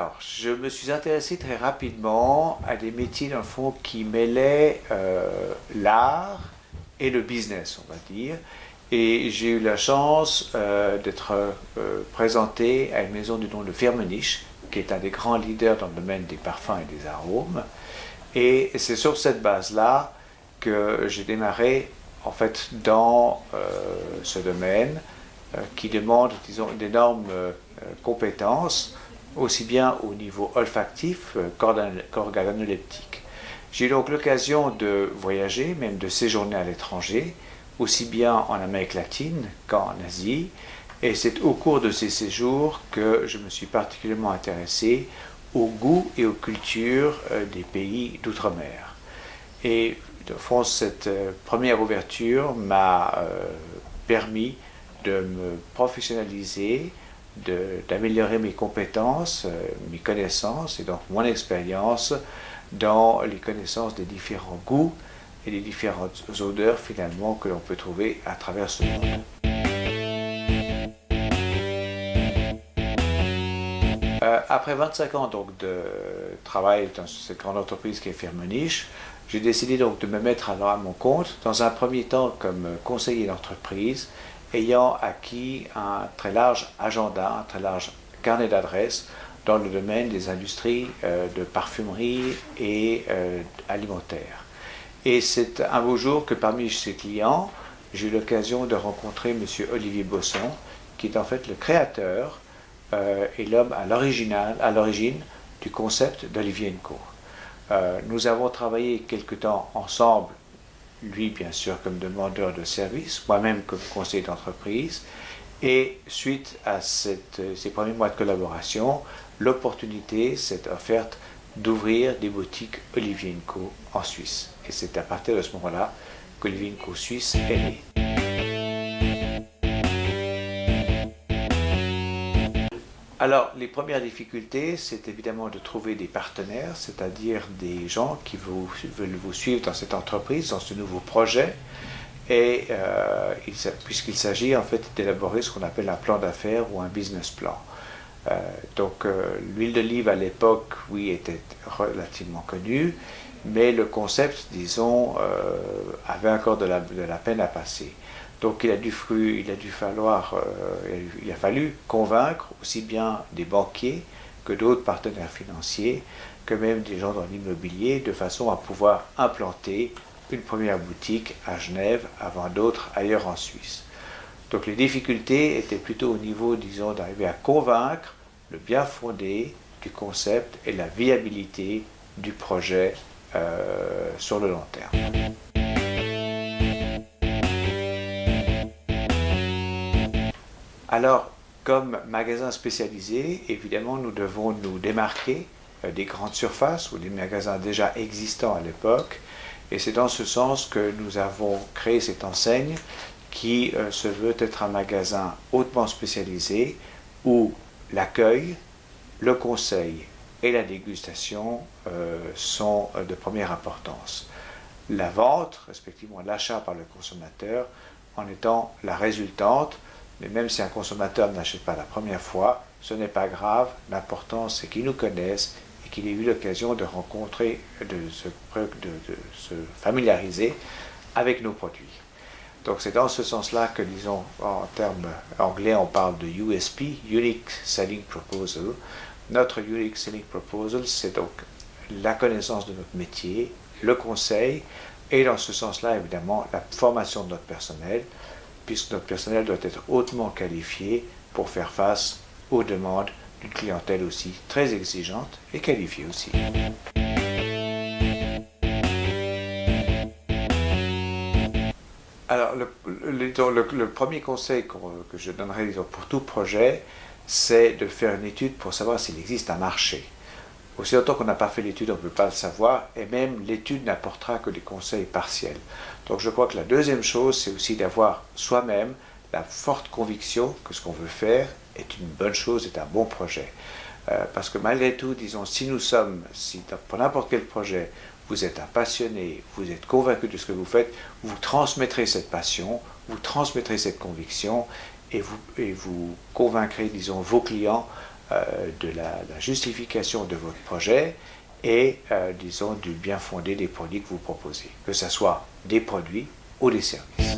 Alors, je me suis intéressé très rapidement à des métiers, dans le fond, qui mêlaient l'art et le business, on va dire. Et j'ai eu la chance d'être présenté à une maison du nom de Firmenich, qui est un des grands leaders dans le domaine des parfums et des arômes. Et c'est sur cette base-là que j'ai démarré, en fait, dans ce domaine qui demande, disons, d'énormes compétences, aussi bien au niveau olfactif qu'organoleptique. J'ai eu donc l'occasion de voyager, même de séjourner à l'étranger, aussi bien en Amérique latine qu'en Asie. Et c'est au cours de ces séjours que je me suis particulièrement intéressé au goût et aux cultures des pays d'outre-mer. Et de fond, cette première ouverture m'a permis de me professionnaliser, d'améliorer mes compétences, mes connaissances et donc mon expérience dans les connaissances des différents goûts et des différentes odeurs finalement que l'on peut trouver à travers ce monde. Après 25 ans donc, de travail dans cette grande entreprise qui est Firmenich, j'ai décidé donc de me mettre alors à mon compte, dans un premier temps comme conseiller d'entreprise, ayant acquis un très large agenda, un très large carnet d'adresses dans le domaine des industries de parfumerie et alimentaire. Et c'est un beau jour que parmi ses clients, j'ai eu l'occasion de rencontrer M. Olivier Bosson, qui est en fait le créateur et l'homme à l'origine du concept d'Olivier & Co. Nous avons travaillé quelque temps ensemble, lui bien sûr comme demandeur de service, moi-même comme conseiller d'entreprise, et suite à ces premiers mois de collaboration, l'opportunité s'est offerte d'ouvrir des boutiques Olivier & Co en Suisse. Et c'est à partir de ce moment-là qu'Olivier & Co Suisse est né. Alors, les premières difficultés, c'est évidemment de trouver des partenaires, c'est-à-dire des gens qui veulent vous suivre dans cette entreprise, dans ce nouveau projet. Et puisqu'il s'agit en fait d'élaborer ce qu'on appelle un plan d'affaires ou un business plan. L'huile d'olive à l'époque, oui, était relativement connue, mais le concept, disons, avait encore de la peine à passer. Donc il a fallu convaincre aussi bien des banquiers que d'autres partenaires financiers, que même des gens dans l'immobilier, de façon à pouvoir implanter une première boutique à Genève avant d'autres ailleurs en Suisse. Donc les difficultés étaient plutôt au niveau, disons, d'arriver à convaincre le bien fondé du concept et la viabilité du projet sur le long terme. Alors, comme magasin spécialisé, évidemment, nous devons nous démarquer des grandes surfaces ou des magasins déjà existants à l'époque. Et c'est dans ce sens que nous avons créé cette enseigne qui se veut être un magasin hautement spécialisé où l'accueil, le conseil et la dégustation sont de première importance. La vente, respectivement l'achat par le consommateur, en étant la résultante. Mais même si un consommateur n'achète pas la première fois, ce n'est pas grave. L'important, c'est qu'il nous connaisse et qu'il ait eu l'occasion de rencontrer, de se familiariser avec nos produits. Donc c'est dans ce sens-là que, disons, en termes anglais, on parle de USP, Unique Selling Proposal. Notre Unique Selling Proposal, c'est donc la connaissance de notre métier, le conseil, et dans ce sens-là, évidemment, la formation de notre personnel, puisque notre personnel doit être hautement qualifié pour faire face aux demandes d'une clientèle aussi très exigeante et qualifiée aussi. Alors, le premier conseil que je donnerais, disons, pour tout projet, c'est de faire une étude pour savoir s'il existe un marché. Aussi longtemps qu'on n'a pas fait l'étude, on ne peut pas le savoir, et même l'étude n'apportera que des conseils partiels. Donc je crois que la deuxième chose, c'est aussi d'avoir soi-même la forte conviction que ce qu'on veut faire est une bonne chose, est un bon projet. Parce que malgré tout, disons, si pour n'importe quel projet, vous êtes un passionné, vous êtes convaincu de ce que vous faites, vous transmettrez cette passion, vous transmettrez cette conviction, et vous convaincrez, disons, vos clients de la justification de votre projet et, disons, du bien fondé des produits que vous proposez, que ce soit des produits ou des services.